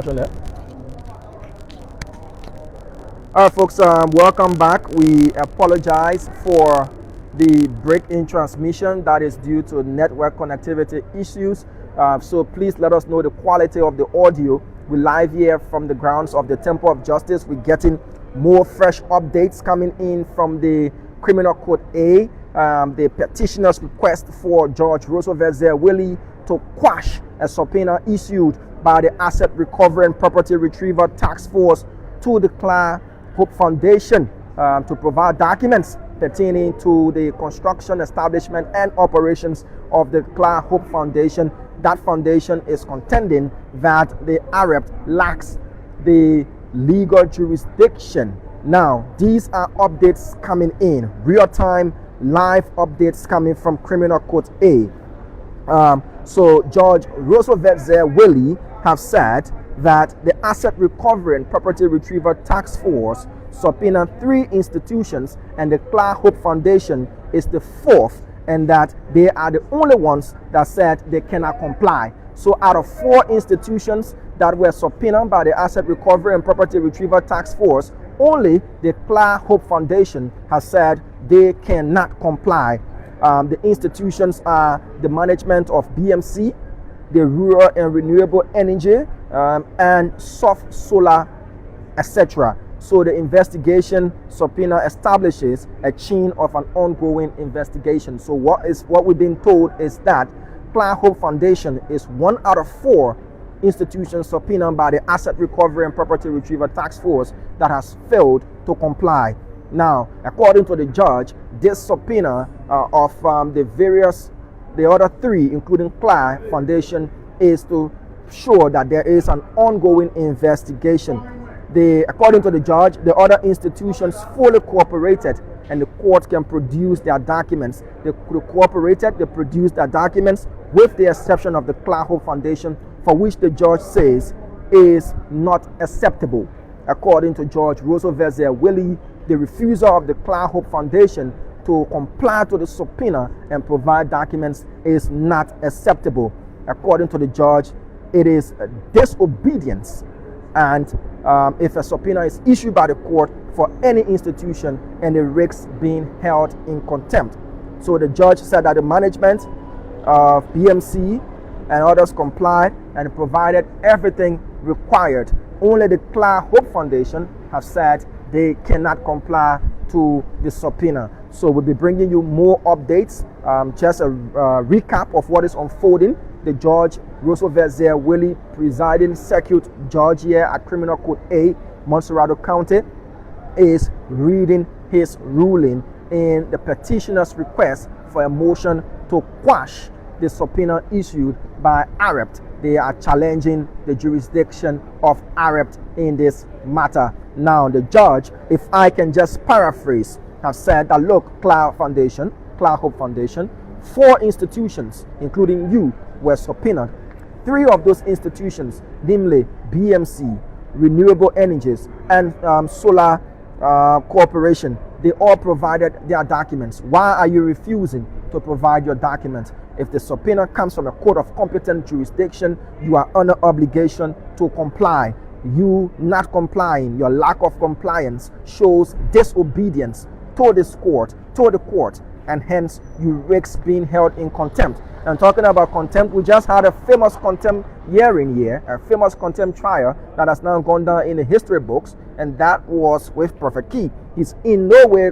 All right, folks, welcome back. We apologize for the break in transmission that is due to network connectivity issues. So please let us know the quality of the audio. We're live here from the grounds of the Temple of Justice. We're getting more fresh updates coming in from the Criminal Code A, the petitioner's request for Judge Roosevelt Willie to quash a subpoena issued by the Asset Recovery and Property Retrieval Task Force to the Clar Hope Foundation to provide documents pertaining to the construction, establishment, and operations of the Clar Hope Foundation. That foundation is contending that the AREPT lacks the legal jurisdiction. Now, these are updates coming in, real-time live updates coming from Criminal Code A. So Judge Roosevelt Willie have said that the Asset Recovery and Property Retrieval Task Force subpoenaed 3 institutions and the Clar Hope Foundation is the 4th, and that they are the only ones that said they cannot comply. So out of 4 institutions that were subpoenaed by the Asset Recovery and Property Retrieval Task Force, only the Clar Hope Foundation has said they cannot comply. The institutions are the management of BMC, the Rural and Renewable Energy, and Soft Solar, etc. So the investigation subpoena establishes a chain of an ongoing investigation. So what we've been told is that Clar Hope Foundation is 1 out of 4 institutions subpoenaed by the Asset Recovery and Property Retrieval Task Force that has failed to comply. Now, according to the judge, this subpoena of the other 3, including Clar Foundation, is to show that there is an ongoing investigation. According to the judge, the other institutions fully cooperated and the court can produce their documents. They cooperated, they produced their documents with the exception of the Clar Hope Foundation, for which the judge says is not acceptable. According to Judge Roosevelt Willie, the refusal of the Clar Hope Foundation to comply to the subpoena and provide documents is not acceptable. According to the judge, it is disobedience, and if a subpoena is issued by the court for any institution and it risks being held in contempt. So the judge said that the management of BMC and others complied and provided everything required. Only the Clar Hope Foundation have said they cannot comply to the subpoena. So we'll be bringing you more updates. Just a recap of what is unfolding. The Judge Roosevelt Willie, presiding circuit judge here at Criminal Code A, Montserrado County, is reading his ruling in the petitioner's request for a motion to quash the subpoena issued by AREPT. They are challenging the jurisdiction of AREPT in this matter. Now, the judge, if I can just paraphrase, have said that, look, Clar Hope Foundation, 4 institutions, including you, were subpoenaed. 3 of those institutions, namely BMC, Renewable Energies, and Solar Corporation, they all provided their documents. Why are you refusing to provide your documents? If the subpoena comes from a court of competent jurisdiction, you are under obligation to comply. You not complying, your lack of compliance shows disobedience to this court, to the court, and hence you risk being held in contempt. And talking about contempt, we just had a famous contempt hearing here, a famous contempt trial that has now gone down in the history books, and that was with Prophet Key. He's in no way,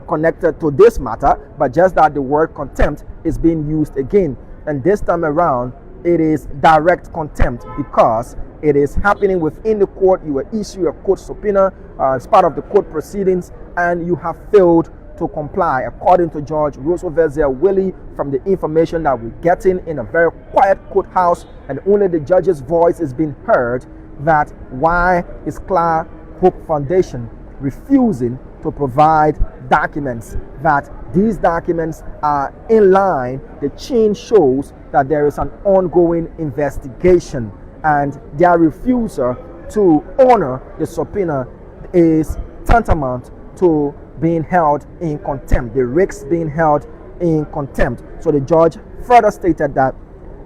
connected to this matter, but just that the word contempt is being used again. And this time around, it is direct contempt because it is happening within the court. You were issued a court subpoena as part of the court proceedings, and you have failed to comply. According to Judge Roosevelt Willie, from the information that we're getting in a very quiet courthouse, and only the judge's voice is being heard, that why is Clar Hope Foundation refusing to provide documents, that these documents are in line. The chain shows that there is an ongoing investigation, and their refusal to honor the subpoena is tantamount to being held in contempt. The risks being held in contempt. So the judge further stated that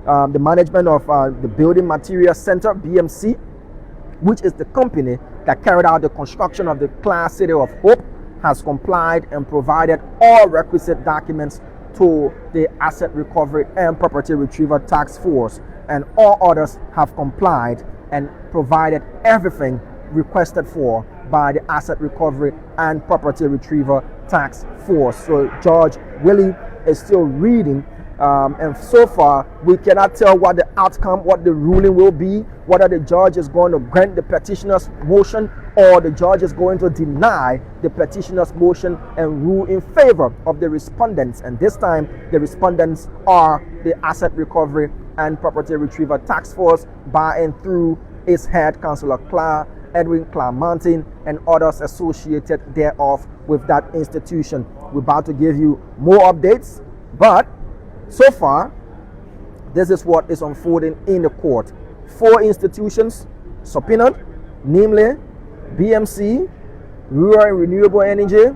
the management of the Building Materials Center, BMC, which is the company that carried out the construction of the Clar City of Hope, has complied and provided all requisite documents to the Asset Recovery and Property Retrieval Task Force, and all others have complied and provided everything requested for by the Asset Recovery and Property Retrieval Task Force. So Judge Willie is still reading, and so far we cannot tell what the outcome, what the ruling will be, whether the judge is going to grant the petitioner's motion or the judge is going to deny the petitioner's motion and rule in favor of the respondents. And this time the respondents are the Asset Recovery and Property Retrieval Task Force by and through its head, Councillor Edwin Clarmontin, and others associated thereof with that institution. We're about to give you more updates, but so far this is what is unfolding in the court. 4 institutions subpoenaed, namely BMC, Rural and Renewable Energy,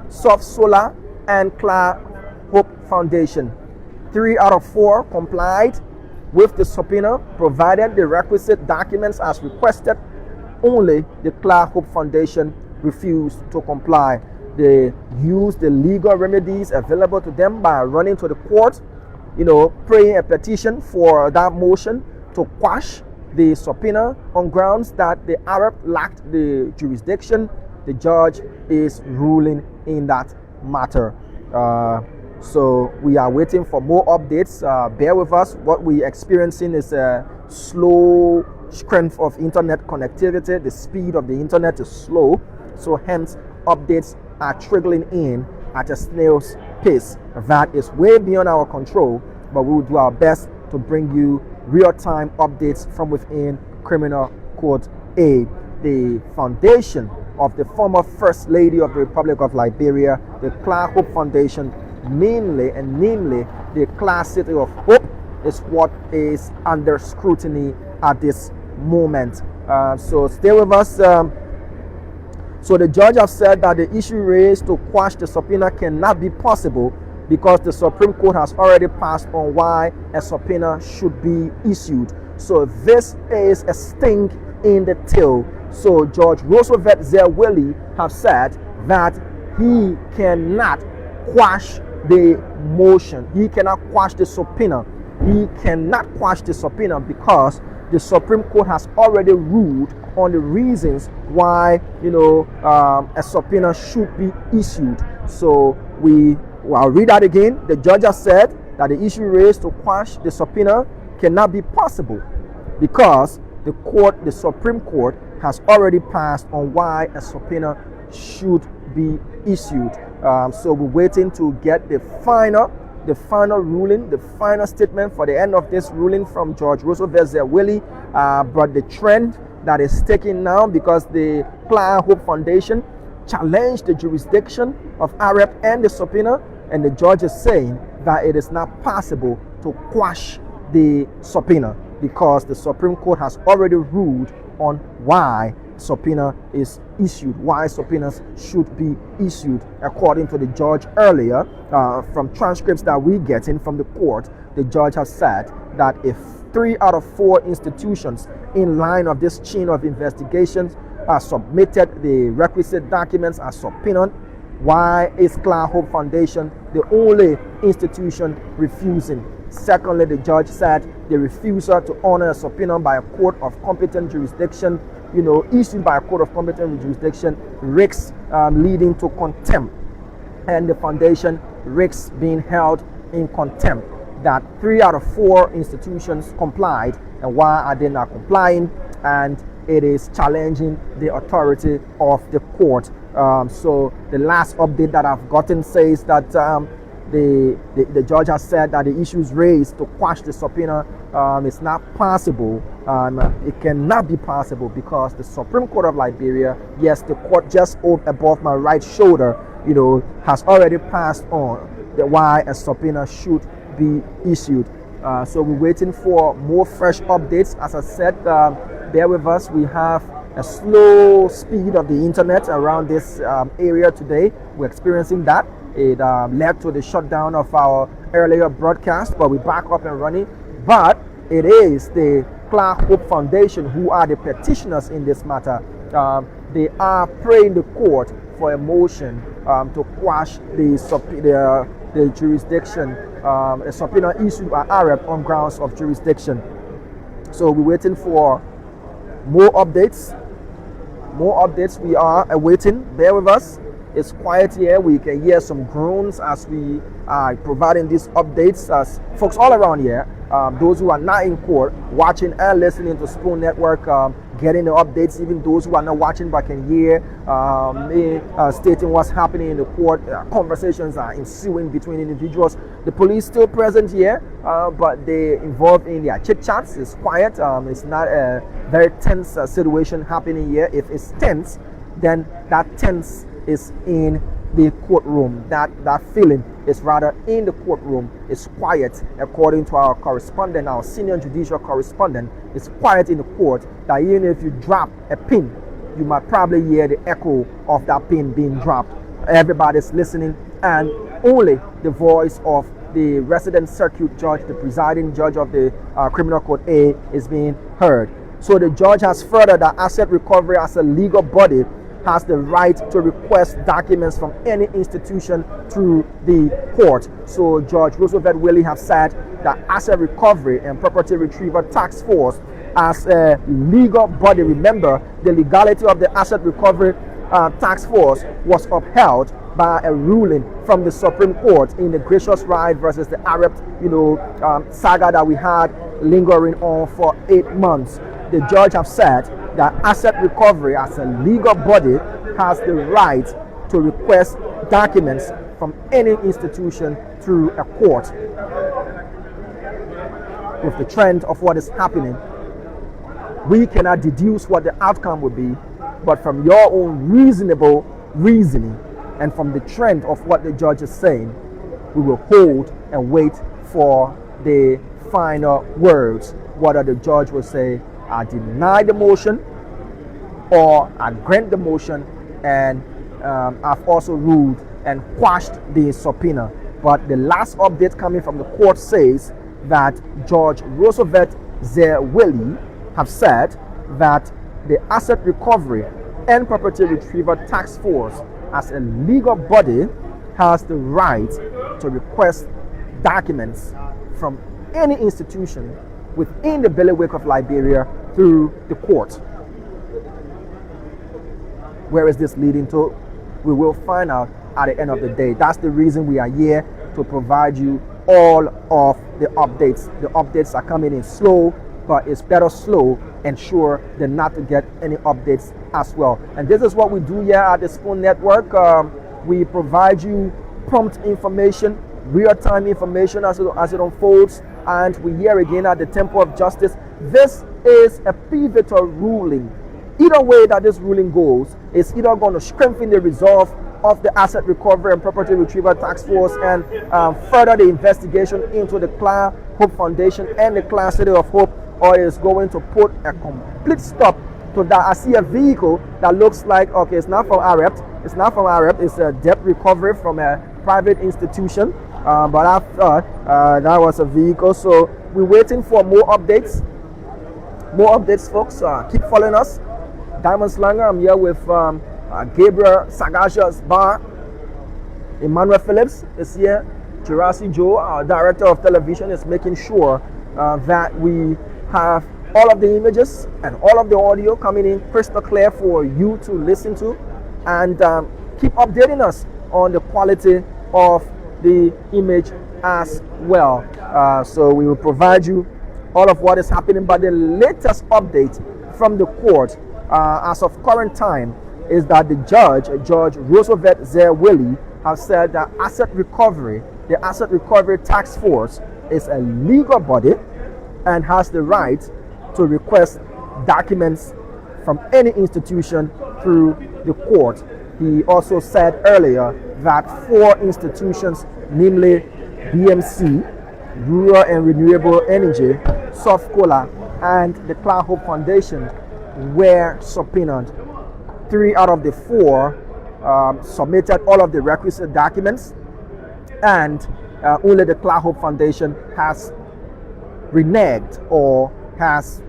Soft Solar, and Clar Hope Foundation. 3 out of 4 complied with the subpoena, provided the requisite documents as requested. Only the Clar Hope Foundation refused to comply. They used the legal remedies available to them by running to the court, praying a petition for that motion to quash the subpoena on grounds that the AREPT lacked the jurisdiction. The judge is ruling in that matter. So we are waiting for more updates. Bear with us. What we are experiencing is a slow strength of internet connectivity. The speed of the internet is slow, so hence updates are trickling in at a snail's pace. That is way beyond our control, but we will do our best to bring you real-time updates from within Criminal Court A. The foundation of the former First Lady of the Republic of Liberia, the Clar Hope Foundation, mainly and namely the Clar City of Hope, is what is under scrutiny at this moment. So stay with us. So the judge has said that the issue raised to quash the subpoena cannot be possible because the Supreme Court has already passed on why a subpoena should be issued. So this is a sting in the tail. So Judge Roosevelt Zerwilli have said that he cannot quash the motion. He cannot quash the subpoena. He cannot quash the subpoena because the Supreme Court has already ruled on the reasons why a subpoena should be issued. So I'll read that again. The judge has said that the issue raised to quash the subpoena cannot be possible because the Supreme Court has already passed on why a subpoena should be issued. So we're waiting to get the final ruling, the final statement for the end of this ruling from Judge Roosevelt Zerwilli. But the trend that is taking now, because the Clar Hope Foundation challenged the jurisdiction of AREPT and the subpoena, and the judge is saying that it is not possible to quash the subpoena because the Supreme Court has already ruled on why subpoena is issued, why subpoenas should be issued. According to the judge earlier, from transcripts that we get in from the court, the judge has said that if 3 out of 4 institutions in line of this chain of investigations submitted the requisite documents as subpoenaed, why is Clar Hope Foundation the only institution refusing? Secondly, the judge said the refusal to honor a subpoena by a court of competent jurisdiction, issued by a court of competent jurisdiction, risks leading to contempt, and the foundation risks being held in contempt. That 3 out of 4 institutions complied, and why are they not complying? And it is challenging the authority of the court. So the last update that I've gotten says that the judge has said that the issues raised to quash the subpoena is not possible. It cannot be possible because the Supreme Court of Liberia, yes, the court just above my right shoulder, has already passed on why a subpoena should be issued. So we're waiting for more fresh updates. As I said, bear with us. We have a slow speed of the internet around this area today. We're experiencing that. It led to the shutdown of our earlier broadcast, but we're back up and running. But it is the Clar Hope Foundation, who are the petitioners in this matter, they are praying the court for a motion to quash the jurisdiction, a subpoena issued by AREPT on grounds of jurisdiction. So we're waiting for more updates. We are awaiting. Bear with us. It's quiet here. We can hear some groans as we are providing these updates, as folks all around here, those who are not in court, watching and listening to Spoon Network, getting the updates. Even those who are not watching but can hear me stating what's happening in the court. Conversations are ensuing between individuals. The police still present here, but they involved in their chit chats. It's quiet. It's not a very tense situation happening here. If it's tense, then that tense is in the courtroom. That feeling is rather in the courtroom. It's quiet, according to our correspondent, our senior judicial correspondent. It's quiet in the court that even if you drop a pin, you might probably hear the echo of that pin being dropped. Everybody's listening, and only the voice of the resident circuit judge, the presiding judge of the Criminal Court A, is being heard. So the judge has furthered that asset recovery as a legal body has the right to request documents from any institution through the court. So Judge Roosevelt Willie have said that Asset Recovery and Property Retrieval Task Force as a legal body, remember, the legality of the Asset Recovery Task Force was upheld by a ruling from the Supreme Court in the Gracious Right versus the AREPT, saga that we had lingering on for 8 months. The judge have said that Asset Recovery as a legal body has the right to request documents from any institution through a court. With the trend of what is happening, we cannot deduce what the outcome will be, but from your own reasonable reasoning and from the trend of what the judge is saying, we will hold and wait for the final words, whether the judge will say, I deny the motion, or I grant the motion, and I've also ruled and quashed the subpoena. But the last update coming from the court says that Judge Roosevelt Willie have said that the Asset Recovery and Property Retrieval Task Force as a legal body has the right to request documents from any institution within the bailiwick of Liberia through the court. Where is this leading to? We will find out at the end of the day. That's the reason we are here, to provide you all of the updates. The updates are coming in slow, but it's better slow and sure than not to get any updates as well. And this is what we do here at the Spoon Network. We provide you prompt information, real-time information as it unfolds, and we hear again at the temple of justice. This is a pivotal ruling. Either way that this ruling goes, it's either going to strengthen the resolve of the Asset Recovery and Property Retrieval Task Force and further the investigation into the Clar Hope Foundation and the Clar City of Hope, or is going to put a complete stop to that. I see a vehicle that looks like, okay, it's not from AREPT. It's not from AREPT. It's a debt recovery from a private institution. But I thought that was a vehicle. So we're waiting for more updates. More updates, folks. Keep following us. Diamond Slanger. I'm here with Gabriel Sagacia's Bar. Emmanuel Phillips is here. Jurassic Joe, our director of television, is making sure that we have all of the images and all of the audio coming in crystal clear for you to listen to, and keep updating us on the quality of the image as well. So we will provide you all of what is happening. But the latest update from the court as of current time is that the Judge Roosevelt Willie, has said that the Asset Recovery Task Force is a legal body and has the right to request documents from any institution through the court. He also said earlier that 4 institutions, namely BMC, Rural and Renewable Energy, Soft Cola, and the Clar Hope Foundation, were subpoenaed. 3 out of the 4 submitted all of the requisite documents, and only the Clar Hope Foundation has reneged or has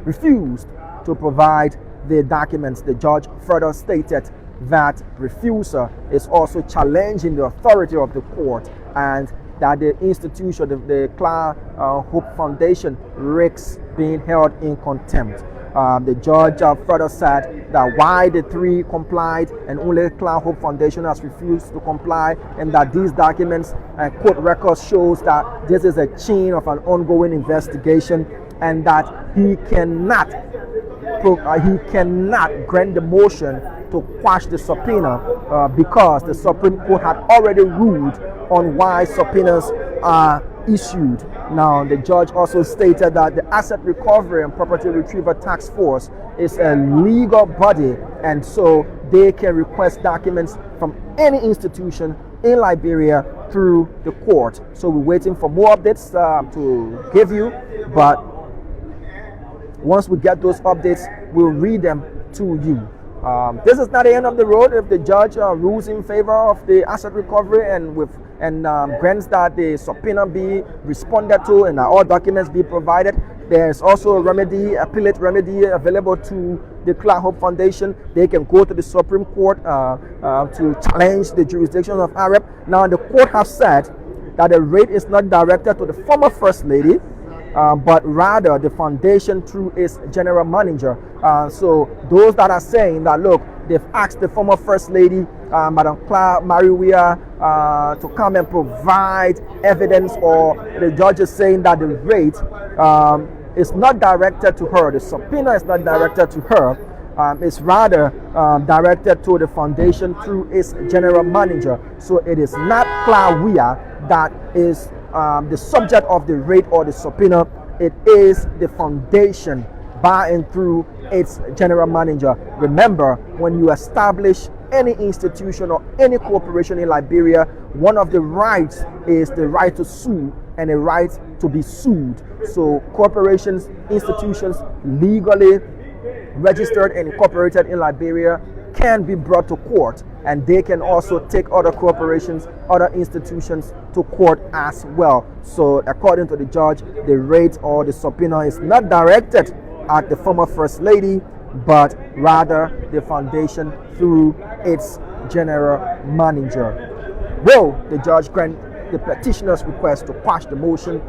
refused to provide the documents. The judge further stated that refusal is also challenging the authority of the court, and that the institution, the Clar Hope Foundation, risks being held in contempt. The judge further said that why the three complied and only Clar Hope Foundation has refused to comply, and that these documents and court records shows that this is a chain of an ongoing investigation, and that he cannot grant the motion to quash the subpoena because the Supreme Court had already ruled on why subpoenas are issued. Now, the judge also stated that the Asset Recovery and Property Retrieval Task Force is a legal body, and so they can request documents from any institution in Liberia through the court. So we're waiting for more updates to give you, but once we get those updates, we'll read them to you. This is not the end of the road. If the judge rules in favor of the asset recovery and grants that the subpoena be responded to and all documents be provided, there's also a remedy, appellate remedy available to the Clar Hope Foundation. They can go to the Supreme Court to challenge the jurisdiction of AREPT. Now, the court has said that the raid is not directed to the former First Lady, but rather the foundation through its general manager. So those that are saying that, look, they've asked the former First Lady, Madam Clar Mariwia, to come and provide evidence, or the judge is saying that the raid is not directed to her. The subpoena is not directed to her. It's rather directed to the foundation through its general manager. So it is not Clawia that is the subject of the raid or the subpoena. It is the foundation by and through its general manager. Remember, when you establish any institution or any corporation in Liberia, one of the rights is the right to sue and a right to be sued. So corporations, institutions legally registered and incorporated in Liberia can be brought to court, and they can also take other corporations, other institutions to court as well. So according to the judge, the raid or the subpoena is not directed at the former First Lady, but rather the foundation through its general manager. Will the judge grant the petitioner's request to quash the motion,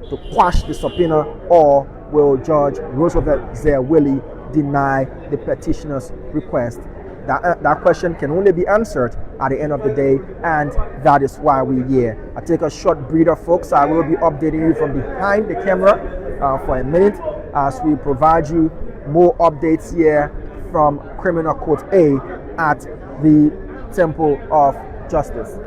to quash the subpoena, or will Judge Roosevelt Zerwilli deny the petitioner's request? That question can only be answered at the end of the day, and that is why we're here. I take a short breather, folks. I will be updating you from behind the camera for a minute as we provide you more updates here from Criminal Court A at the Temple of Justice.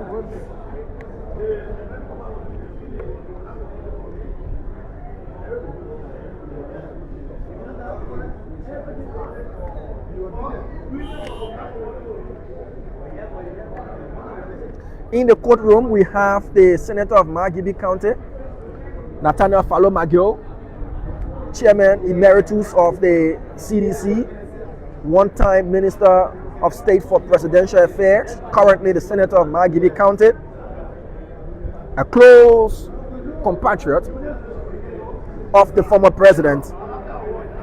In the courtroom, we have the Senator of Margibi County, Nathaniel Fallow Magio, Chairman Emeritus of the CDC, one-time Minister of State for Presidential Affairs, currently the Senator of Margibi County, a close compatriot of the former president,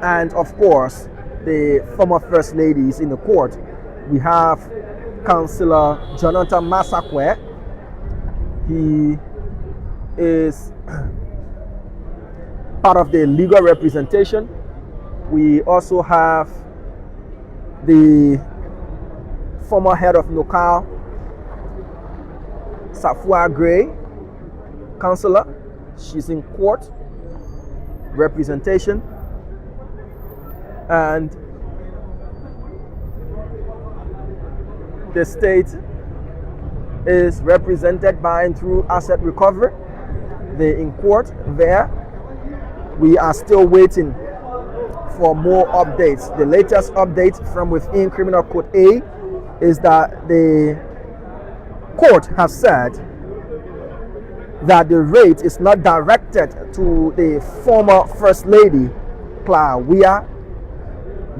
and of course, the former First Ladies in the court. We have Councillor Jonathan Masakwe. He is part of the legal representation. We also have the former head of NOCAL, Safua Gray, Councillor. She's in court representation. And the state is represented by and through asset recovery. They're in court there. We are still waiting for more updates. The latest update from within Criminal Court A is that the court has said that the raid is not directed to the former First Lady, Clawia,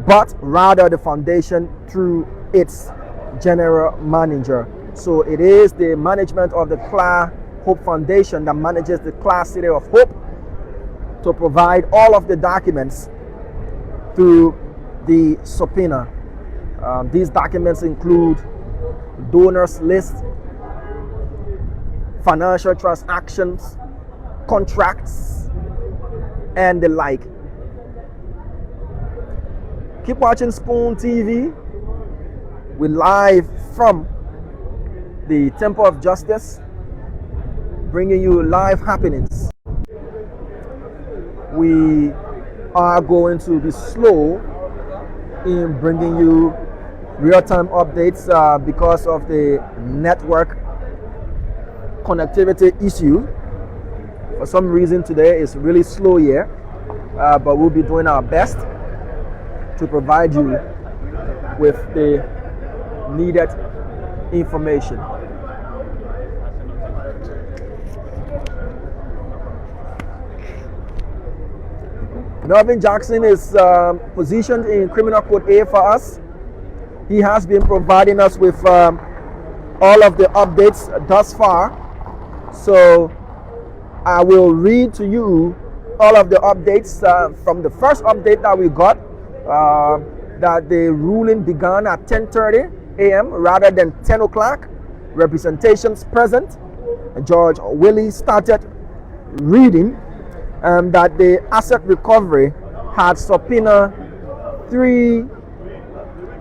but rather the foundation through its general manager. So it is the management of the Clar Hope Foundation that manages the Clar City of Hope to provide all of the documents through the subpoena. These documents include donors list, financial transactions, contracts, and the like. Keep watching Spoon TV. We're live from the Temple of Justice, bringing you live happenings. We are going to be slow in bringing you real-time updates because of the network connectivity issue. For some reason today it's really slow here, but we'll be doing our best to provide you with the needed information. Melvin Jackson is positioned in Criminal Code A for us. He has been providing us with all of the updates thus far. So I will read to you all of the updates from the first update that we got, that the ruling began at 10:30 a.m. rather than 10 o'clock. Representations present. Judge Willie started reading that the asset recovery had subpoenaed 3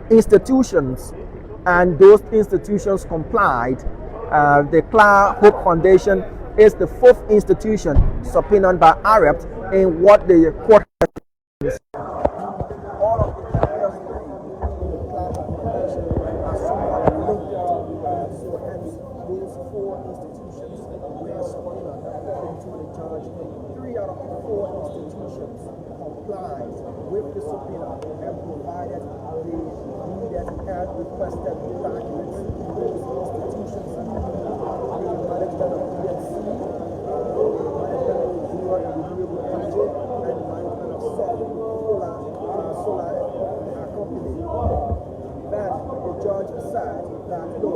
institutions, and those institutions complied. The Clar Hope Foundation is the 4th institution subpoenaed by AREPT in what the court has. All of the previous 3 in the Clar Hope Foundation are somewhat linked, so hence those 4 institutions were subpoenaed according to the judge. 3 out of the 4 institutions complied with the subpoena and provided the needed and requested documents. Those institutions include the management of PNC, the management of Zero and Renewable Energy, and the management of Solar Company. Then the judge said that the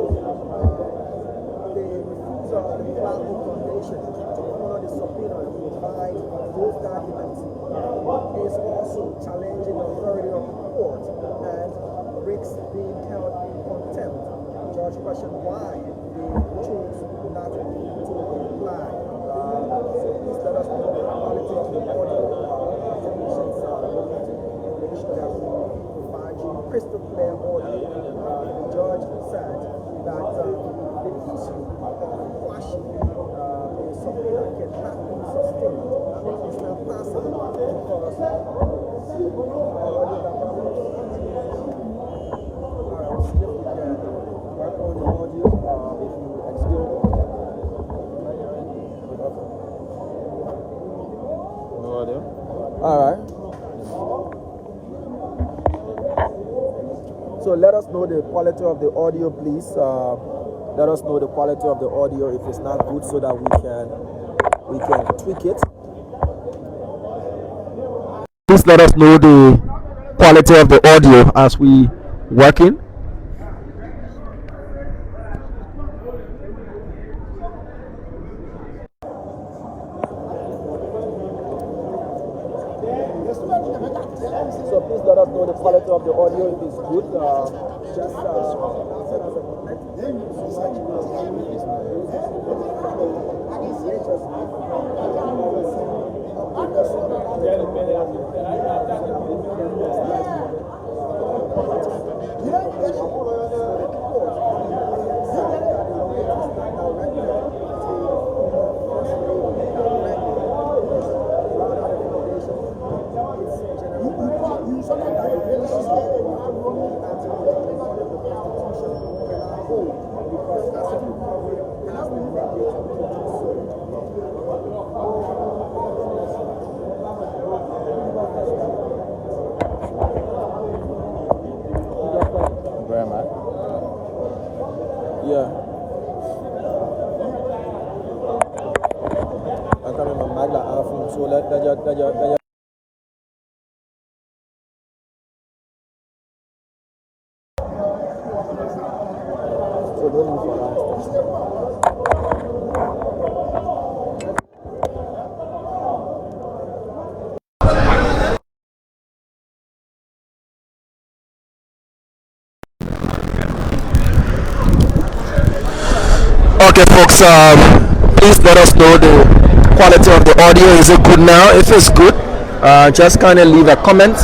refusal of the Clar Hope Foundation to honor the subpoena and provide those documents is also challenging the authority of the court and risks being held in contempt. The judge questioned why they chose not to comply. So please let us know the quality of the audio information that we provide you crystal clear audio. The judge said that the issue of quashing a subpoena cannot be sustained. It's not possible because Alright. So let us know the quality of the audio, please. Let us know the quality of the audio if it's not good, so that we can tweak it. Please let us know the quality of the audio as we working. So please let us know the quality of the audio if it's good. Just send us a comment. Yeah. I'm coming from Magla Afun, so let so don't look for that. Okay, folks, please let us know the quality of the audio. Is it good now? If it's good, just kind of leave a comment.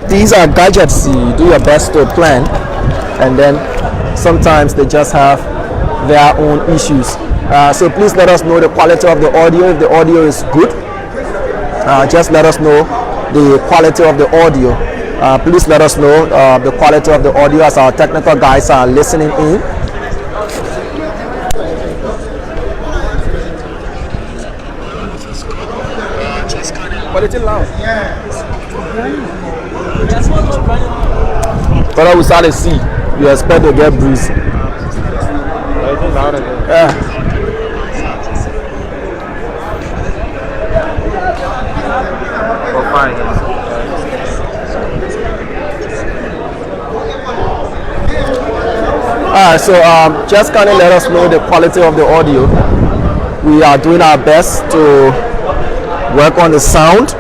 These are gadgets. You do your best to plan, and then sometimes they just have their own issues. So please let us know the quality of the audio. If the audio is good, just let us know the quality of the audio. Please let us know the quality of the audio as our technical guys are listening in. But it's loud. But we start to see, you expect to get breeze. Yeah. Alright, so just kind of let us know the quality of the audio. We are doing our best to work on the sound.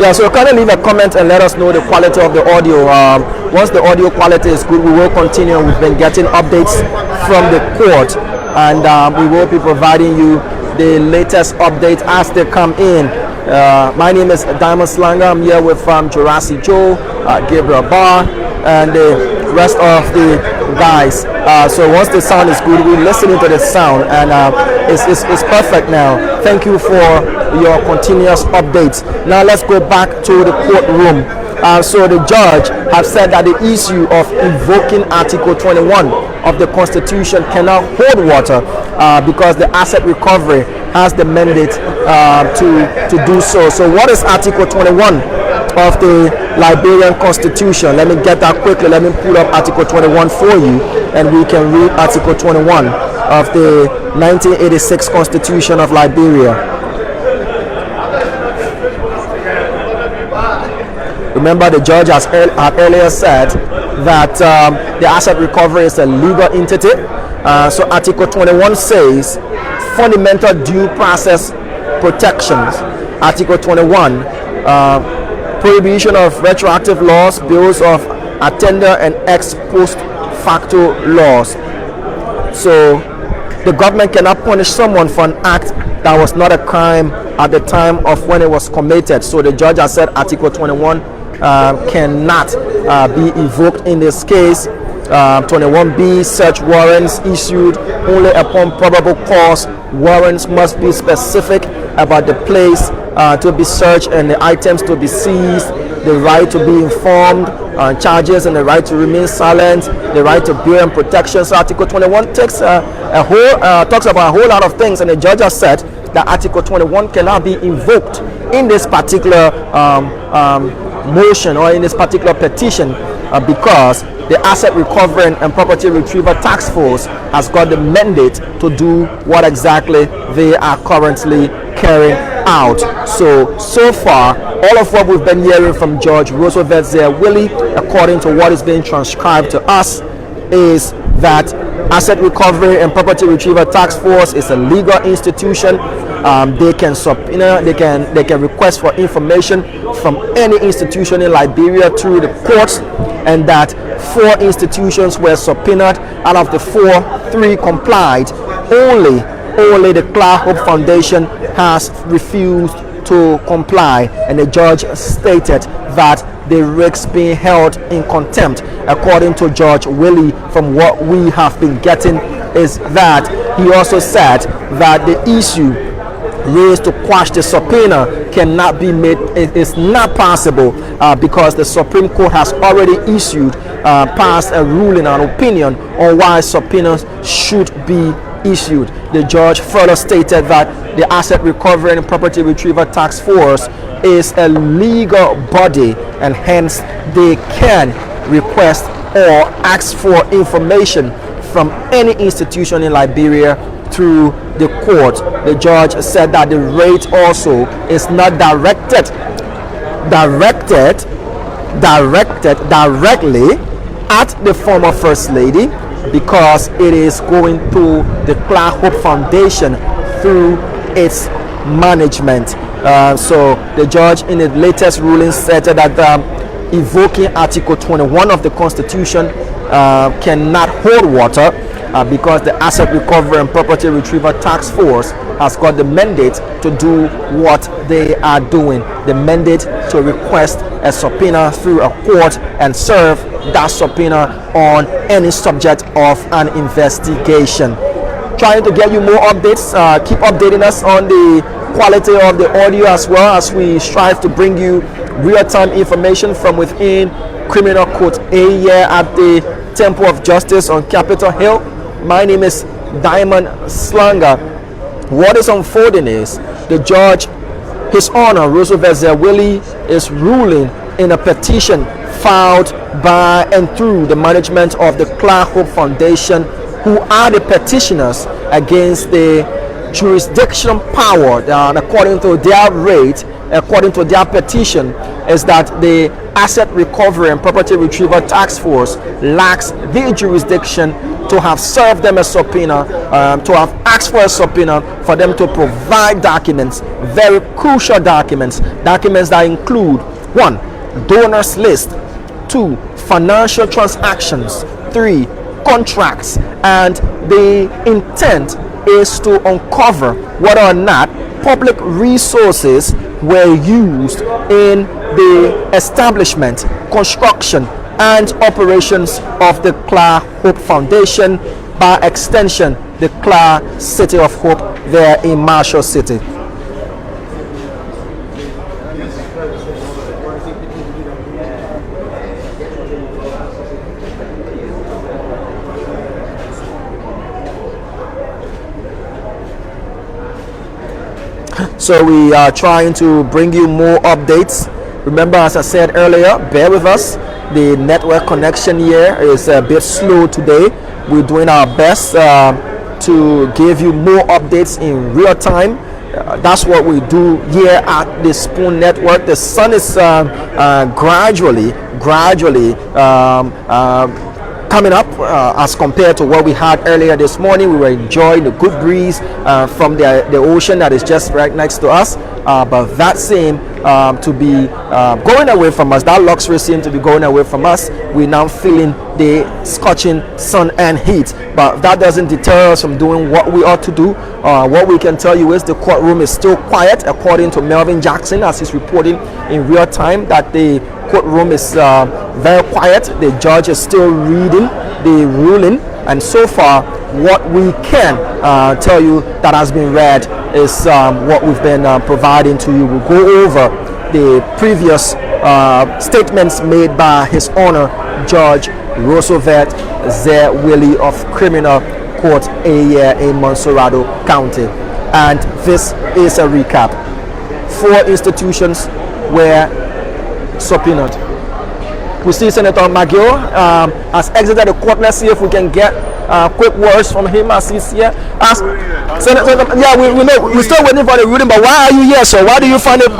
Yeah, so kind of leave a comment and let us know the quality of the audio. Once the audio quality is good, we will continue. We've been getting updates from the court, and we will be providing you the latest updates as they come in. My name is Diamond Slanger. I'm here with Jurassic Joe, Gabriel Barr, and the rest of the guys. So once the sound is good, we're listening to the sound, and it's perfect now. Thank you for your continuous updates. Now let's go back to the courtroom. So the judge has said that the issue of invoking Article 21 of the Constitution cannot hold water because the asset recovery has the mandate to do so. So what is Article 21 of the Liberian Constitution? Let me get that quickly. Let me pull up Article 21 for you, and we can read Article 21 of the 1986 Constitution of Liberia. Remember, the judge had earlier said that the asset recovery is a legal entity. So Article 21 says fundamental due process protections. Article 21, prohibition of retroactive laws, bills of attainder, and ex post facto laws. So the government cannot punish someone for an act that was not a crime at the time of when it was committed. So the judge has said Article 21 cannot be invoked in this case. 21B, search warrants issued only upon probable cause. Warrants must be specific about the place to be searched and the items to be seized, the right to be informed on charges, and the right to remain silent, the right to bail and protection. So Article 21 takes talks about a whole lot of things, and the judge has said that Article 21 cannot be invoked in this particular motion or in this particular petition because the Asset Recovery and Property Retrieval Task Force has got the mandate to do what exactly they are currently carrying out. So far, all of what we've been hearing from Judge Roosevelt Willie, according to what is being transcribed to us, is that Asset Recovery and Property Retrieval Task Force is a legal institution. They can subpoena, they can request for information from any institution in Liberia through the courts, and that 4 institutions were subpoenaed. Out of the 4, 3 complied. Only the Clar Hope Foundation has refused to comply, and the judge stated that the risk being held in contempt. According to Judge Willie, from what we have been getting, is that he also said that the issue raised to quash the subpoena cannot be made. It is not possible because the Supreme Court has already issued passed a ruling, an opinion on why subpoenas should be issued. The judge further stated that the Asset Recovery and Property Retrieval Task Force is a legal body, and hence they can request or ask for information from any institution in Liberia through the court. The judge said that the rate also is not directed directly at the former First Lady, because it is going through the Clar Hope Foundation through its management. So the judge in the latest ruling said that evoking Article 21 of the Constitution cannot hold water because the Asset Recovery and Property Retrieval Task Force has got the mandate to do what they are doing, the mandate to request a subpoena through a court and serve that subpoena on any subject of an investigation. Trying to get you more updates. Keep updating us on the quality of the audio as well as we strive to bring you real-time information from within Criminal Court A here at the Temple of Justice on Capitol Hill. My name is Diamond Slanger. What is unfolding is the judge, His Honor Roosevelt Zerwillie, is ruling in a petition filed by and through the management of the Clar Hope Foundation, who are the petitioners against the jurisdiction power, according to their rate, according to their petition, is that the Asset Recovery and Property Retrieval Task Force lacks the jurisdiction to have served them a subpoena, to have asked for a subpoena for them to provide documents, very crucial documents that include 1. Donors list, 2. Financial transactions, 3. Contracts, and the intent is to uncover whether or not public resources were used in the establishment, construction, and operations of the Clar Hope Foundation, by extension the Clar City of Hope there in Marshall City. So we are trying to bring you more updates. Remember, as I said earlier, bear with us. The network connection here is a bit slow today. We're doing our best to give you more updates in real time. That's what we do here at the Spoon Network. The sun is gradually coming up as compared to what we had earlier this morning. We were enjoying the good breeze from the ocean that is just right next to us, but that seemed to be going away from us. That luxury seemed to be going away from us. We're now feeling the scorching sun and heat, but that doesn't deter us from doing what we ought to do. What we can tell you is the courtroom is still quiet, according to Melvin Jackson, as he's reporting in real time that the courtroom is very quiet. The judge is still reading the ruling, and so far what we can tell you that has been read is what we've been providing to you. We'll go over the previous statements made by His Honor Judge Roosevelt Zerwillie of Criminal Court A here in Monserrado County, and this is a recap. 4 institutions were subpoenaed. We see Senator McGill has exited the court. Let's see if we can get quick words from him as he's here. Senator, yeah, we know we're still waiting for the ruling, but why are you here, sir? Why do you find it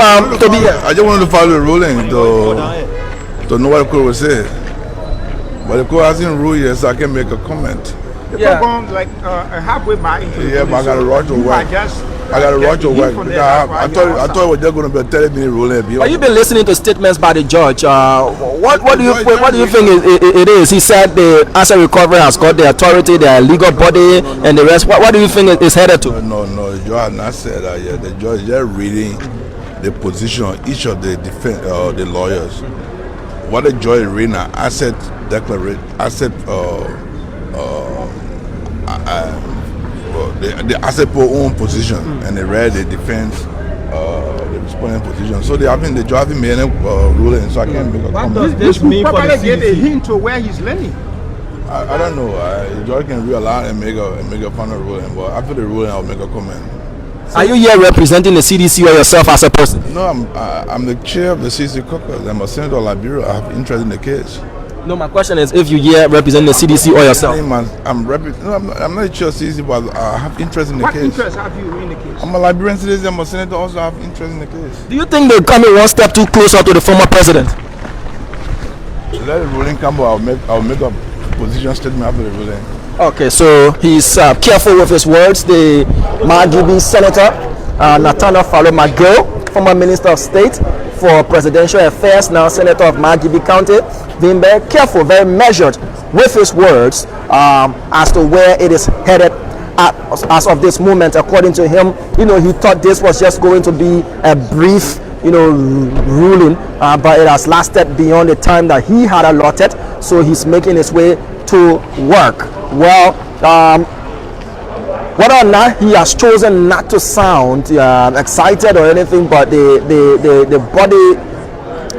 to be here? I just wanted to follow the ruling to know what the court was saying. But the court hasn't ruled yet, so I can make a comment. Yeah. Going like halfway by into the but I got to rush to work. I got to rush to work. I thought it was just going to be a 30-minute ruling. But you've been listening to statements by the judge. What do you think it is? He said the Asset Recovery has got the authority, their legal body, and the rest. What do you think it is headed to? No, the judge has not said that yet. The judge is just reading the position of each of the the lawyers. What the judge is reading are asset declaration, the asset for own position, and they read the defense, the respondent position. So the judge haven't made any ruling, so I can't make a comment. What does this mean for the CDC? Get a hint to where he's leaning. I don't know. The judge can read aloud and make a final ruling, but after the ruling, I'll make a comment. Are you here representing the CDC or yourself as a person? No, I'm the chair of the CDC caucus. I'm a senator of Liberia. I have interest in the case. No, my question is if you here represent the CDC or yourself. I'm not a chair of CDC, but I have interest in the case. What interest have you in the case? I'm a Liberian citizen. I'm a senator. Also have interest in the case. Do you think they're coming one step too closer to the former president? Let the ruling come. I'll make a position statement after the ruling. Okay, so he's careful with his words. The Margibi Senator, Nathaniel Fallow McGill, former Minister of State for Presidential Affairs, now Senator of Margibi County, being very careful, very measured with his words as to where it is headed as of this moment. According to him, he thought this was just going to be a brief, ruling, but it has lasted beyond the time that he had allotted. So he's making his way to work. Well, whether or not he has chosen not to sound excited or anything, but the body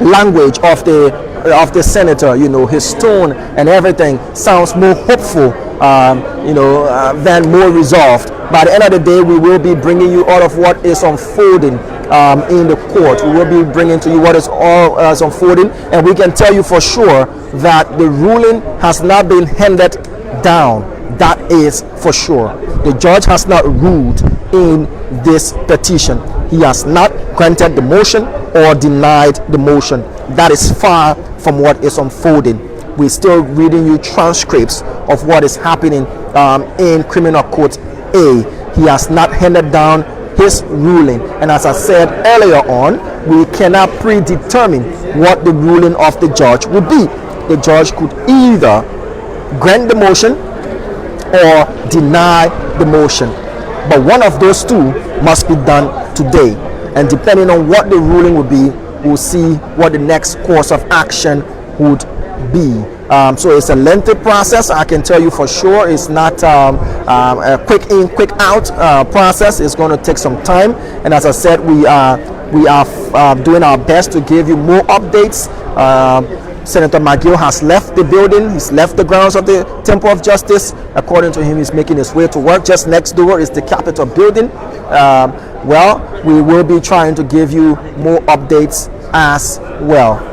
language of the senator, his tone and everything sounds more hopeful, than more resolved. By the end of the day, we will be bringing you all of what is unfolding in the court. We will be bringing to you what is all unfolding, and we can tell you for sure that the ruling has not been handed down. That is for sure. The judge has not ruled in this petition. He has not granted the motion or denied the motion. That is far from what is unfolding. We're still reading you transcripts of what is happening in Criminal Court A. He has not handed down his ruling, and as I said earlier on, we cannot predetermine what the ruling of the judge would be. The judge could either grant the motion or deny the motion, but one of those two must be done today, and depending on what the ruling will be, we'll see what the next course of action would be. So it's a lengthy process. I can tell you for sure it's not a quick in, quick out process. It's going to take some time, and as I said, we are doing our best to give you more updates. Senator McGill has left the building. He's left the grounds of the Temple of Justice. According to him, he's making his way to work. Just next door is the Capitol building. Well, we will be trying to give you more updates as well.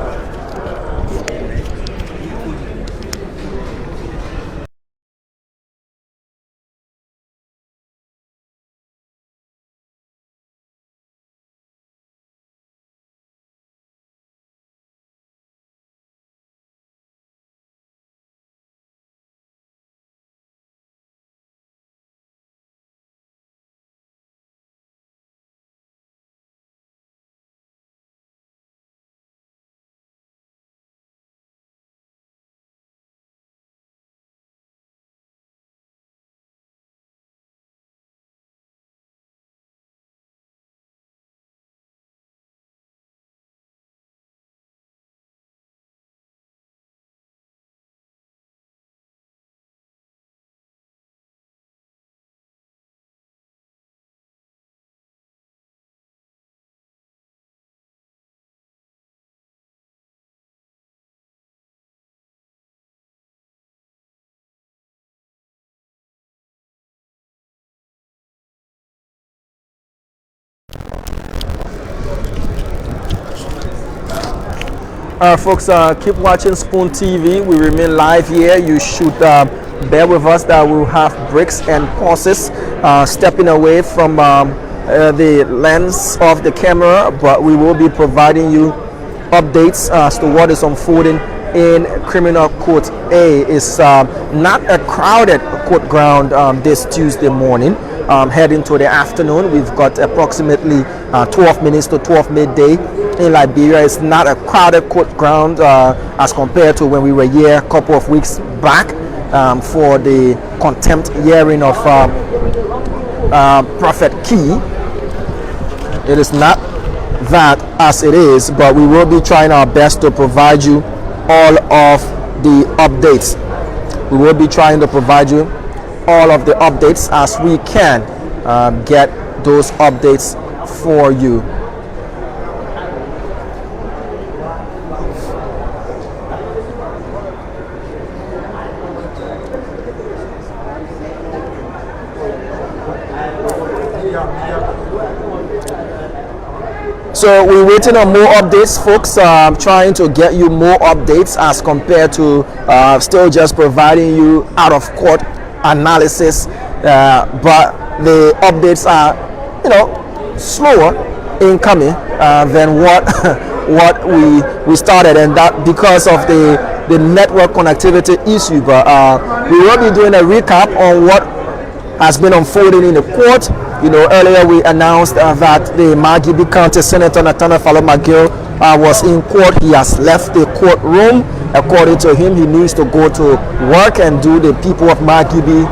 Folks, keep watching Spoon TV. We remain live here. You should bear with us that we'll have breaks and pauses, stepping away from the lens of the camera, but we will be providing you updates as to what is unfolding in Criminal Court A. It's not a crowded court ground this Tuesday morning. Heading to the afternoon, we've got approximately 12 minutes to 12 midday in Liberia. It's not a crowded court ground as compared to when we were here a couple of weeks back for the contempt hearing of Prophet Key. It is not that as it is, but we will be trying our best to provide you all of the updates. We will be trying to provide you all of the updates as we can get those updates for you. So we're waiting on more updates, folks. Trying to get you more updates as compared to still just providing you out of court analysis, but the updates are, slower in coming than what we started, and that because of the the network connectivity issue. But we will be doing a recap on what has been unfolding in the court. You know, earlier we announced that the Margibi County Senator Nathaniel Fallow McGill was in court. He has left the courtroom. According to him, he needs to go to work and do the people of Margibi,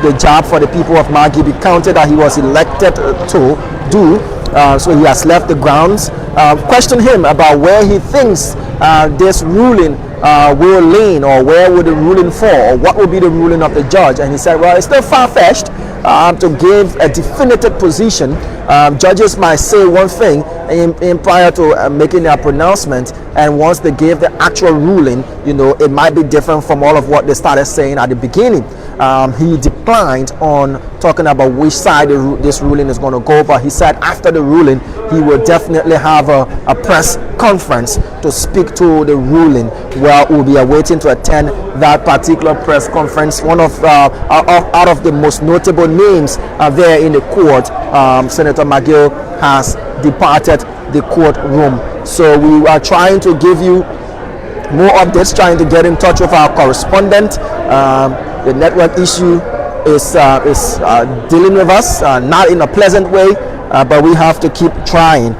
the job for the people of Margibi County that he was elected to do. So he has left the grounds. Question him about where he thinks this ruling will lean, or where would the ruling fall, or what will be the ruling of the judge. And he said, well, it's still far-fetched to give a definitive position. Judges might say one thing in prior to making their pronouncement, and once they give the actual ruling, you know, it might be different from all of what they started saying at the beginning. He declined on talking about which side this ruling is going to go, but he said after the ruling he will definitely have a press conference to speak to the ruling. Well, we'll be awaiting to attend that particular press conference. One of out of the most notable names there in the court, Senator McGill has departed the courtroom. So we are trying to give you more updates, trying to get in touch with our correspondent. The network issue is dealing with us, not in a pleasant way, but we have to keep trying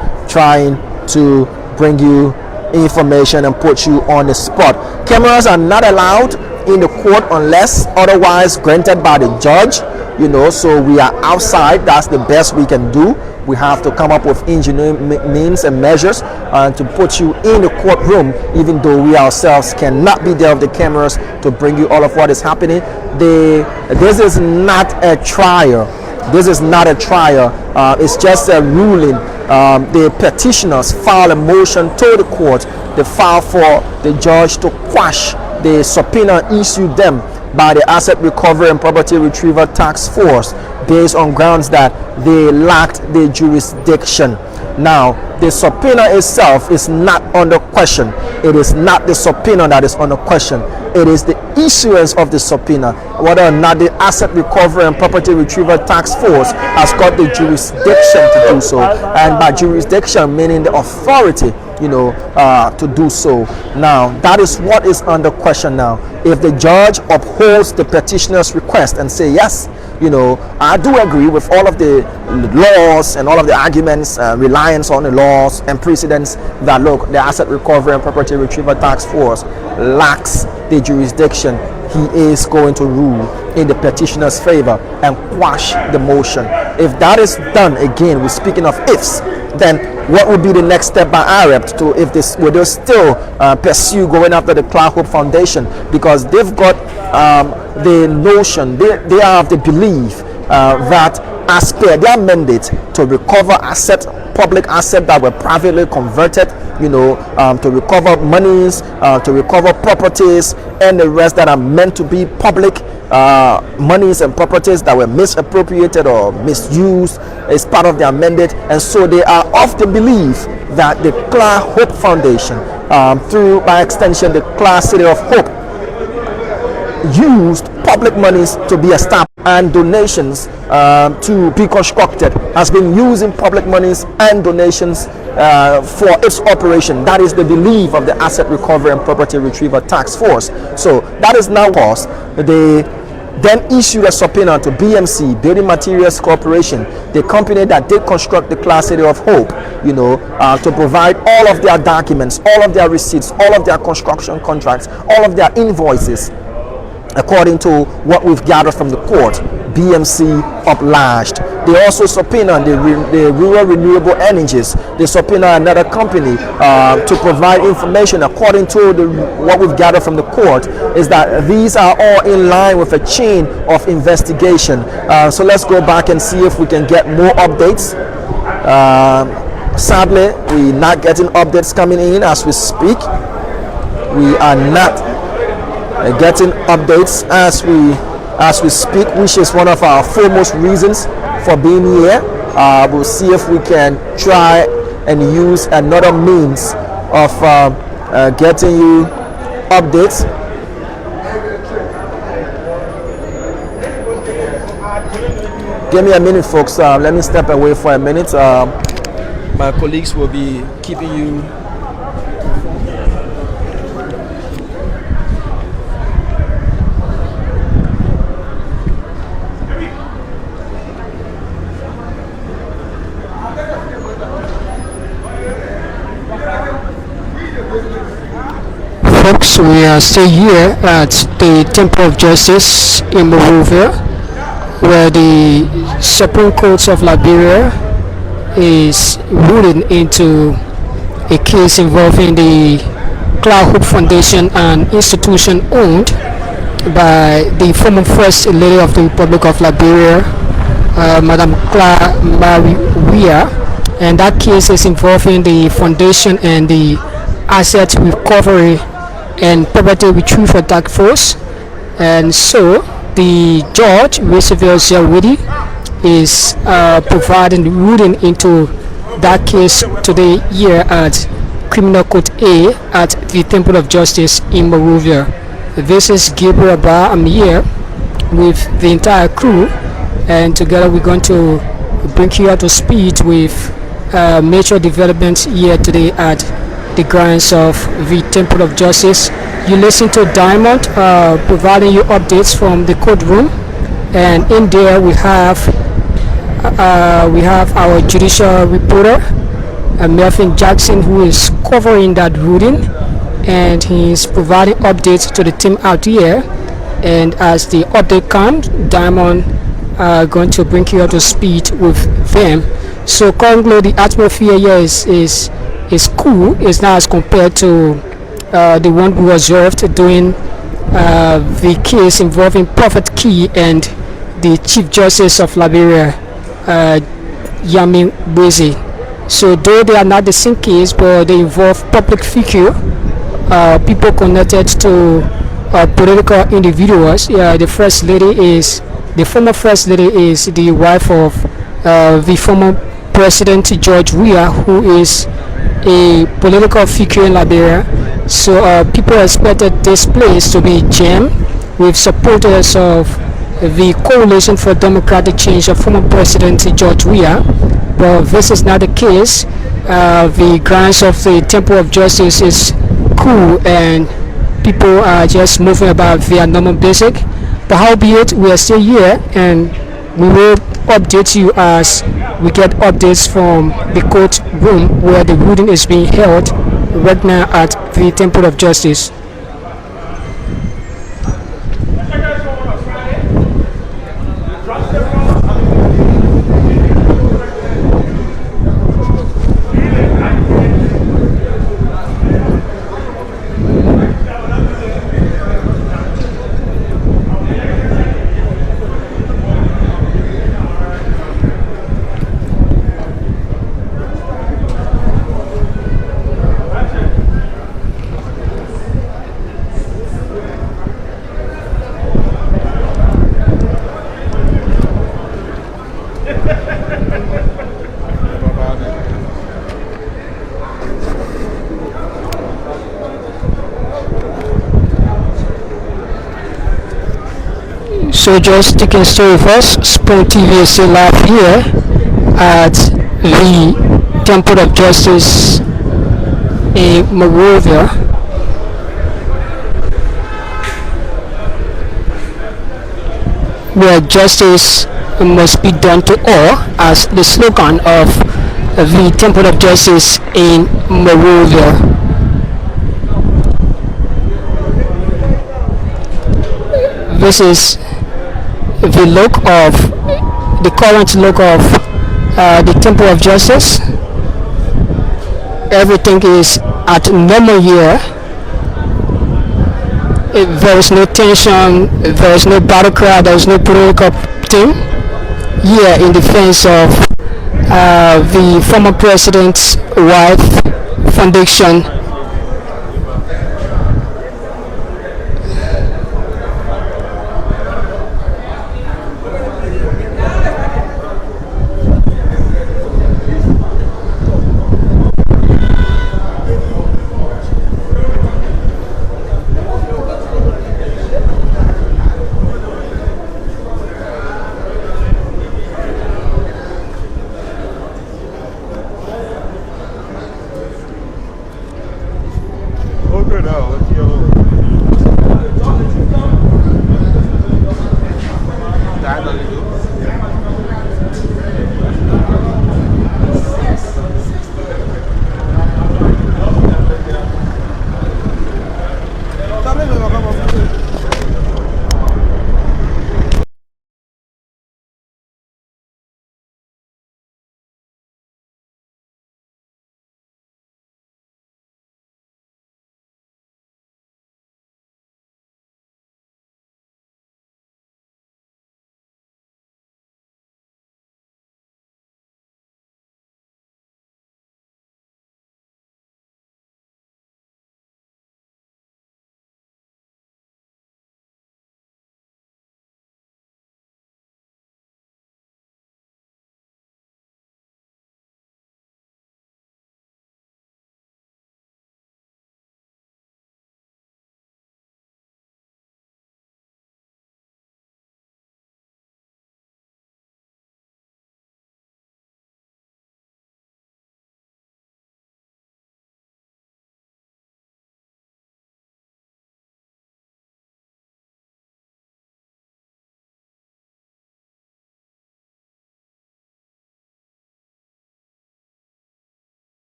to bring you information and put you on the spot. Cameras are not allowed in the court unless otherwise granted by the judge, you know, so we are outside. That's the best we can do. We have to come up with engineering means and measures to put you in the courtroom, even though we ourselves cannot be there with the cameras to bring you all of what is happening. This is not a trial. This is not a trial. It's just a ruling. The petitioners file a motion to the court. They file for the judge to quash the subpoena issued them by the Asset Recovery and Property Retrieval Task Force based on grounds that they lacked the jurisdiction. Now, the subpoena itself is not under question. It is not the subpoena that is under question. It is the issuance of the subpoena, whether or not the Asset Recovery and Property Retrieval Task Force has got the jurisdiction to do so. And by jurisdiction, meaning the authority, you know, to do so. Now, that is what is under question now. If the judge upholds the petitioner's request and say, yes, you know, I do agree with all of the laws and all of the arguments, reliance on the laws and precedents that, look, the Asset Recovery and Property Retrieval Task Force lacks the jurisdiction, he is going to rule in the petitioner's favor and quash the motion. If that is done, again, we're speaking of ifs, then what would be the next step by AREPT to, if this, will they still pursue going after the Clar Hope Foundation, because they've got the notion, they have the belief that as per their mandate to recover assets, public assets that were privately converted, you know, to recover monies, to recover properties, and the rest that are meant to be public monies and properties that were misappropriated or misused, is part of their mandate. And so they are of the belief that the Clar Hope Foundation, through by extension the Clar City of Hope, used public monies to be established and donations to be constructed, has been using public monies and donations for its operation. That is the belief of the Asset Recovery and Property Retrieval Task Force. So that is now caused. They then issued a subpoena to BMC, Building Materials Corporation, the company that did construct the Clar City of Hope, you know, to provide all of their documents, all of their receipts, all of their construction contracts, all of their invoices. According to what we've gathered from the court, BMC obliged. They also subpoenaed the Rural Renewable Energies. They subpoenaed another company to provide information. According to what we've gathered from the court, is that these are all in line with a chain of investigation. So let's go back and see if we can get more updates. Sadly, we're not getting updates coming in as we speak. We are not getting updates as we speak, which is one of our foremost reasons for being here. We'll see if we can try and use another means of getting you updates. Give me a minute, folks. Let me step away for a minute. My colleagues will be keeping you So we are still here at the Temple of Justice in Monrovia, where the Supreme Court of Liberia is ruling into a case involving the Clar Hope Foundation, an institution owned by the former First Lady of the Republic of Liberia, Madam Clar Maria, and that case is involving the foundation and the asset recovery and property retrieval task force. And so the judge, Roosevelt Zerwidi, is providing the ruling into that case today here at Criminal Court A at the Temple of Justice in Monrovia. This is Gabriel Bar. I'm here with the entire crew, and together we're going to bring you up to speed with major developments here today at the grounds of the Temple of Justice. You listen to Diamond providing you updates from the courtroom, and in there we have our judicial reporter Melvin Jackson, who is covering that ruling, and he's providing updates to the team out here. And as the update comes, Diamond going to bring you up to speed with them. So currently the atmosphere here is cool. It's not as compared to the one we observed during the case involving Prophet Key and the Chief Justice of Liberia, Yami Bweze. So though they are not the same case, but they involve public figure, people connected to political individuals. The former first lady is the wife of the former President George Weah, who is a political figure in Liberia. So people expected this place to be jammed with supporters of the Coalition for Democratic Change of former President George Weah, but this is not the case. The grounds of the Temple of Justice is cool, and people are just moving about their normal basic. But howbeit, we are still here, and we will update you as we get updates from the court room where the ruling is being held right now at the Temple of Justice. So just taking a story with us, Spoon TV is still live here at the Temple of Justice in Monrovia. Where justice must be done to all, as the slogan of the Temple of Justice in Monrovia. This is the look of the current look of the Temple of Justice. Everything is at normal here. There is no tension, there is no battle cry, there is no political thing here in defense of the former president's wife foundation.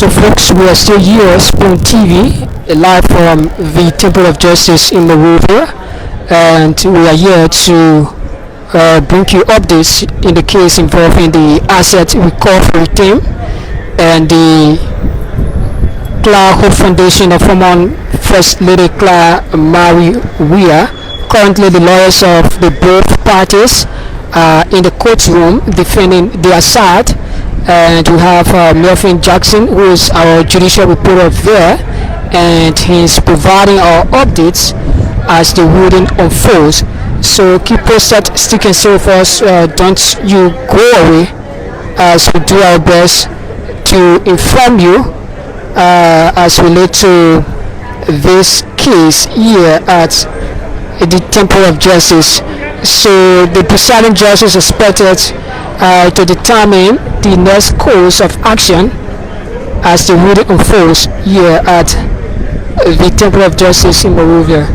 So folks, we are still here, Spoon TV, live from the Temple of Justice in Monrovia, and we are here to bring you updates in the case involving the asset recovery team and the Clar Hope Foundation of former First Lady Clar Maria. Currently, the lawyers of the both parties are in the courtroom defending their side, and we have Melvin Jackson, who is our judicial reporter there, and he's providing our updates as the ruling unfolds. So keep posted, stick and stay with us. Don't you go away as we do our best to inform you as relate to this case here at the Temple of Justice. So the presiding judge is expected to determine the next course of action as the ruling unfolds here at the Temple of Justice in Monrovia.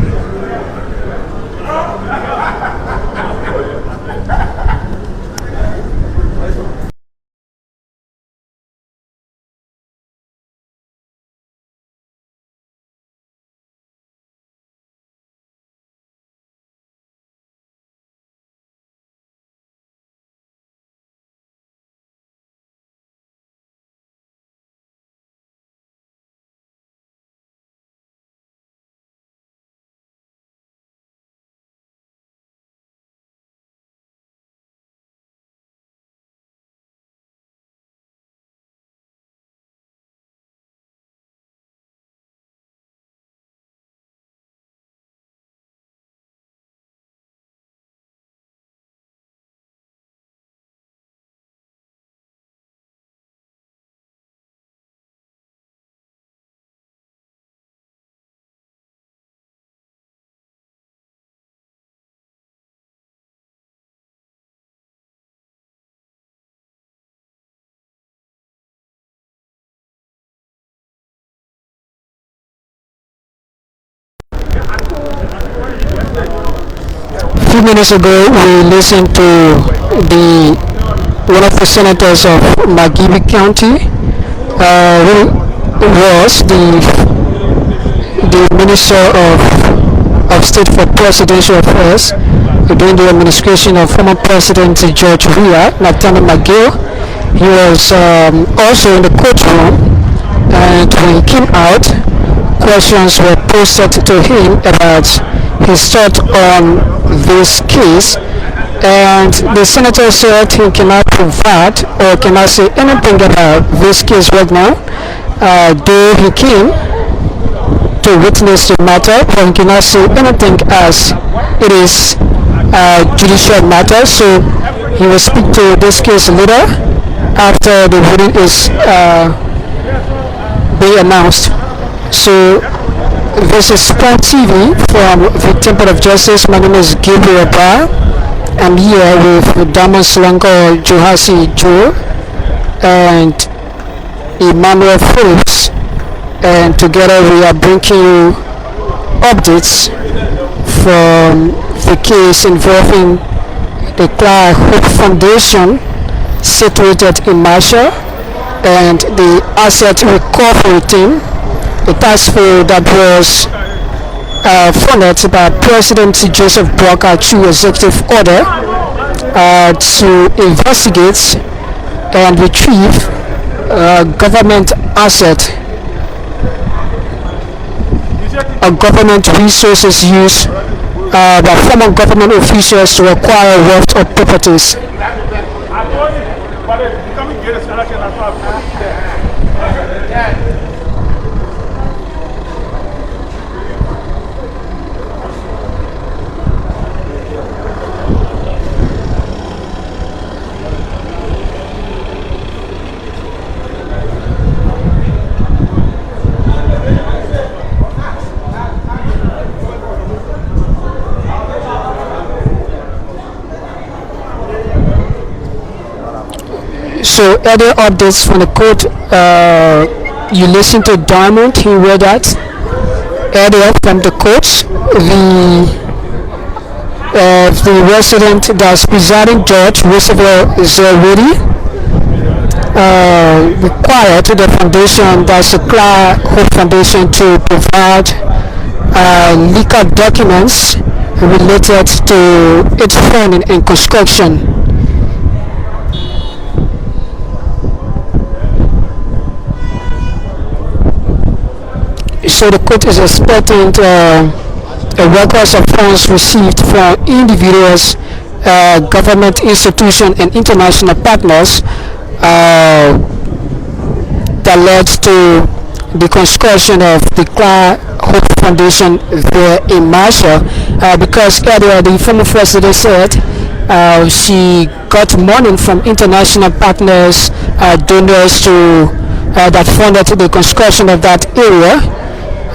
A few minutes ago, we listened to the one of the senators of McGill County, who was the minister of state for presidential affairs during the administration of former President George Weah, Nathaniel McGill. He was also in the courtroom, and when he came out, questions were posed to him about his thought on this case, and the senator said he cannot provide or cannot say anything about this case right now, though he came to witness the matter, but he cannot say anything as it is a judicial matter. So he will speak to this case later after the ruling is being announced. So this is Spoon TV from the Temple of Justice. My name is Gabriel Barr. I'm here with Damon Slanko Johasi Joe and Emmanuel Phillips, and together we are bringing you updates from the case involving the Clar Hope Foundation situated in Marshall and the asset recovery team, the task force that was funded by President Joseph Brocker through executive order to investigate and retrieve government asset, government resources used by former government officials to acquire wealth or properties. So other updates from the court, you listened to Diamond, he read that earlier from the court. The resident that's presiding judge, Roosevelt Zerwedi, require to the foundation, that's the Clar Hope Foundation, to provide legal documents related to its funding and construction. So the court is expecting records of funds received from individuals, government institutions, and international partners that led to the construction of the Clar Hope Foundation there in Marshall. Because earlier the former president said she got money from international partners, donors that funded the construction of that area.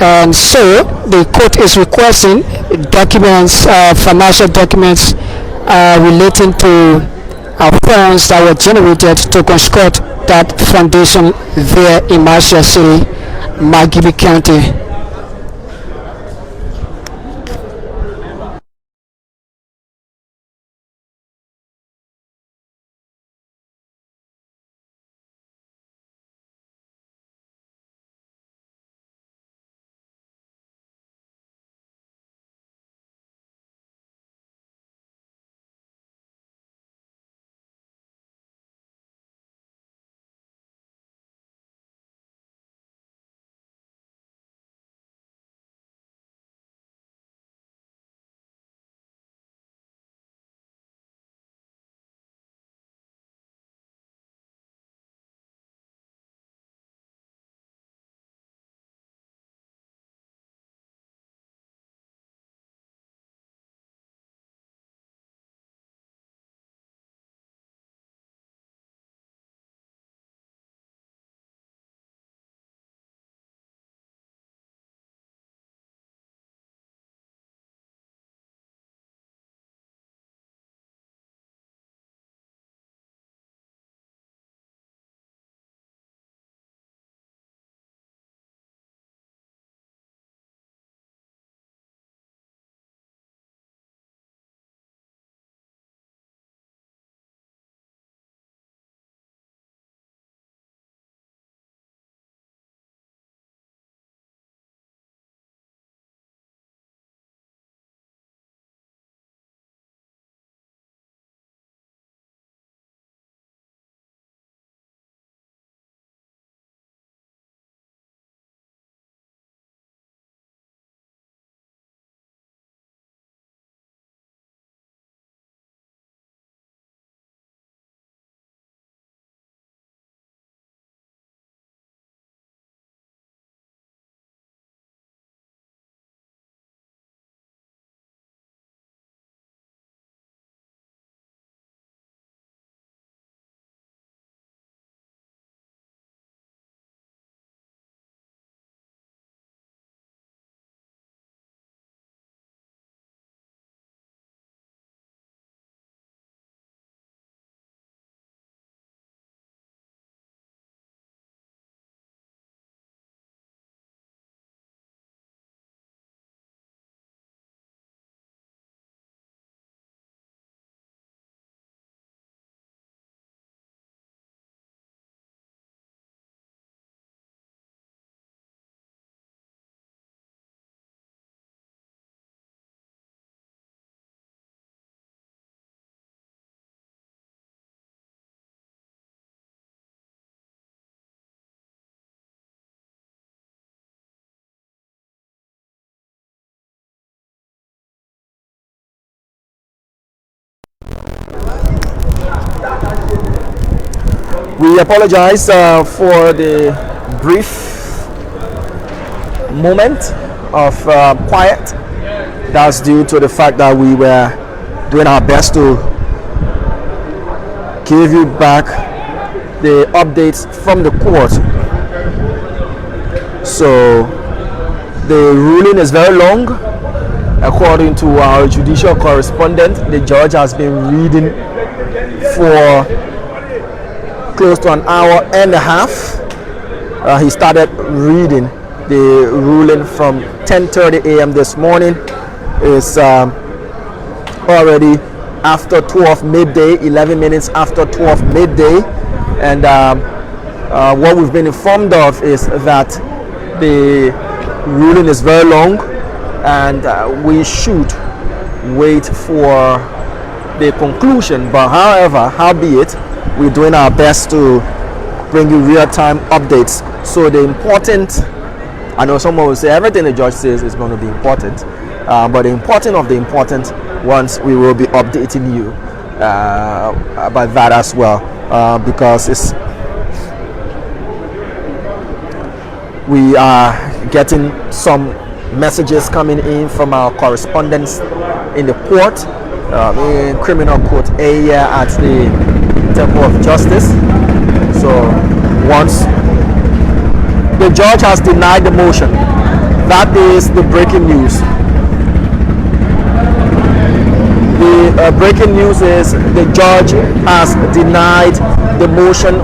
And so the court is requesting documents, financial documents relating to funds that were generated to construct that foundation there in Marshall City, Margibi County. We apologize for the brief moment of quiet. That's due to the fact that we were doing our best to give you back the updates from the court. So the ruling is very long. According to our judicial correspondent, the judge has been reading for close to an hour and a half. He started reading the ruling from 10:30 a.m. this morning. It's already after 12 midday, 11 minutes after 12 midday. And what we've been informed of is that the ruling is very long, and we should wait for the conclusion. But however, howbeit, we're doing our best to bring you real-time updates. So the important, I know someone will say everything the judge says is going to be important, but the important of the important ones, we will be updating you about that as well, because we are getting some messages coming in from our correspondents in the court, in criminal court A here at the Temple of Justice. So once the judge has denied the motion, that is the breaking news. The breaking news is the judge has denied the motion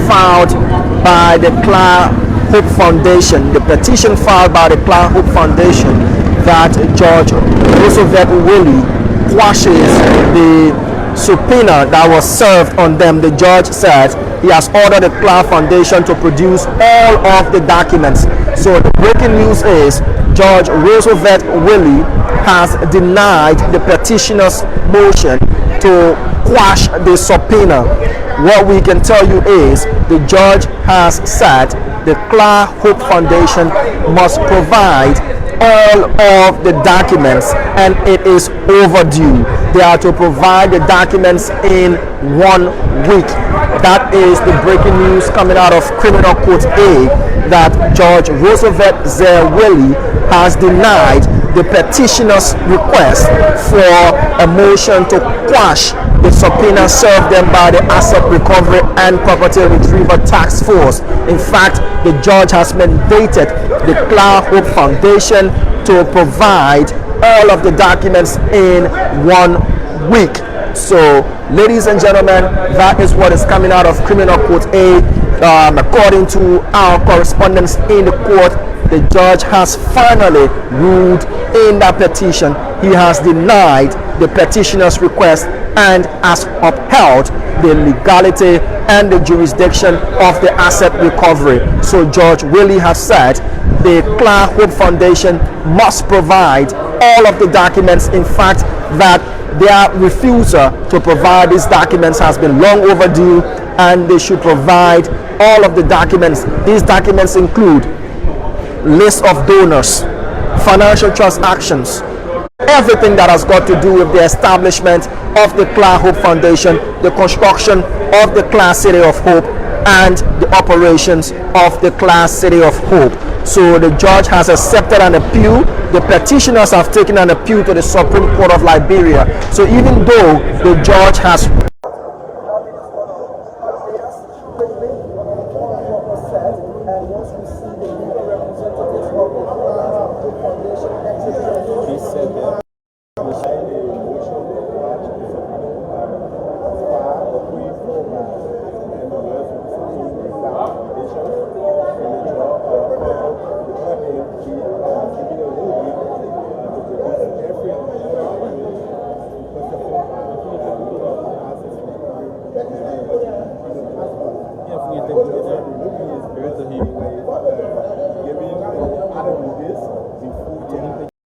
filed by the Clar Hope Foundation, the petition filed by the Clar Hope Foundation, that Judge Roosevelt Willie quashes the subpoena that was served on them. The judge said he has ordered the Clar Foundation to produce all of the documents. So the breaking news is Judge Roosevelt Willie has denied the petitioner's motion to quash the subpoena. What we can tell you is the judge has said the Clar Hope Foundation must provide all of the documents, and it is overdue. They are to provide the documents in 1 week. That is the breaking news coming out of Criminal Court A, that Judge Roosevelt Willie has denied the petitioner's request for a motion to quash the subpoena served them by the Asset Recovery and Property Retrieval Task Force. In fact, the judge has mandated the Clar Hope Foundation to provide all of the documents in 1 week. So, ladies and gentlemen, that is what is coming out of Criminal Court A. According to our correspondents in the court, the judge has finally ruled in that petition. He has denied the petitioner's request and has upheld the legality and the jurisdiction of the asset recovery. So Judge Willie has said the Clar Hope Foundation must provide all of the documents. In fact, that their refusal to provide these documents has been long overdue, and they should provide all of the documents. These documents include list of donors, financial transactions, everything that has got to do with the establishment of the Clar Hope Foundation, the construction of the Clar City of Hope, and the operations of the Clar City of Hope. So the judge has accepted an appeal. The petitioners have taken an appeal to the Supreme Court of Liberia. So even though the judge has giving Adam this before